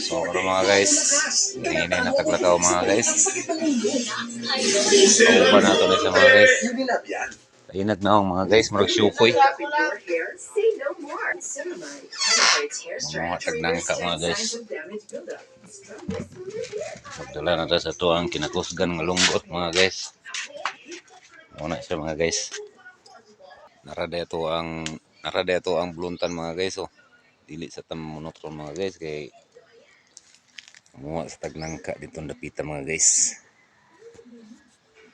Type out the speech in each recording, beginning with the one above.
So karon mga guys, hinay na taglakaw mga guys. Kauban nato na siya mga guys. Kainat na akong mga guys, marag syukoy. Mga tagnangka mga guys. Magdala na ta sa to ang kinakusgan nga lunggot mga guys. Muna siya mga guys. Narada ito ang bluntan mga guys oh. Dili sa tamonotron mga guys kay muwa sa tagnangka dito dapitan mga guys.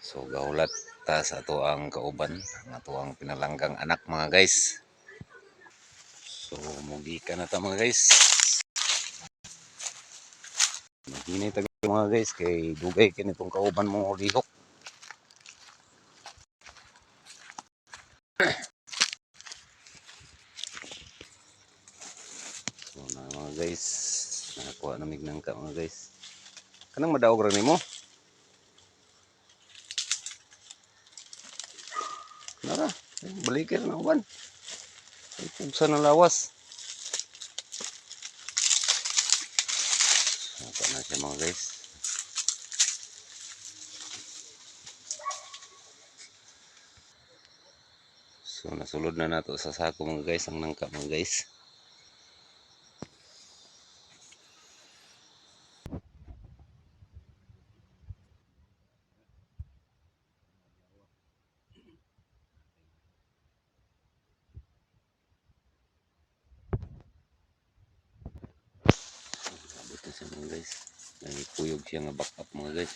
So gahulat ta sa ato ang kauban, ang ato ang pinalanggang anak mga guys. So mugi ka na ta mga guys. Maghinay ta mga guys kay dugay kini tong kauban mo lihok. So na mga guys, nakakuha namig nangka mga guys. Kanang madaog ra nimo? Nara, balikir na uban. Ay pugsa na lawas. Naka na siya mga guys. So nasulod na nato sa sako mga guys ang nangka mga guys. Ito siya mga guys. Nangikuyog siya nga back up mga guys.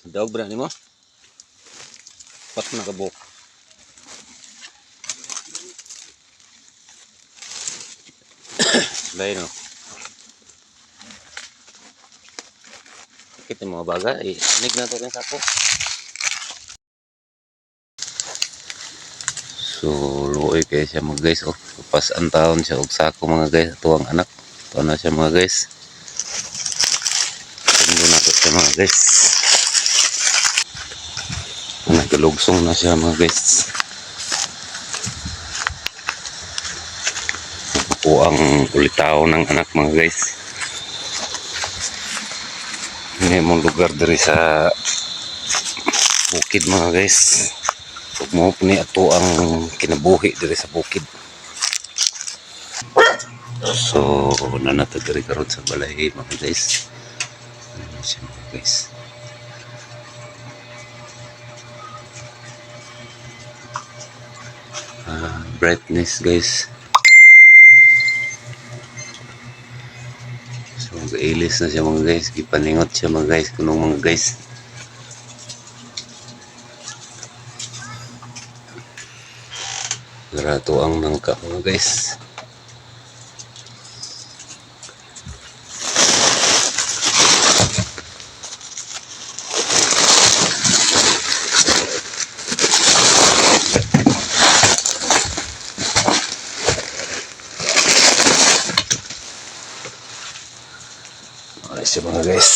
Daog ba nimo? Pat na kabuk. Lain no. Kita mo baga, inig na to ng sako. So, luoy kaya siya mga guys. Oh, pas ang taon siya og sako mga guys. Tuwang anak. Tuwa na siya mga guys. Tundo na to siya mga guys. Nagkalugsong na siya mga guys. Ako ang ulitaw ng anak mga guys. Ini mong lugar dari sa bukid mga guys. Huwag mo po ni ato ang kinabuhi dari sa bukid. So, nanatagari karon sa balay mga guys. Ano siya mga guys. Brightness guys. So, mag-ailis na siya mga guys. Gipaningot siya mga guys. Kunong mga guys. Larato ang nangka mga guys. Ayan siya mga guys.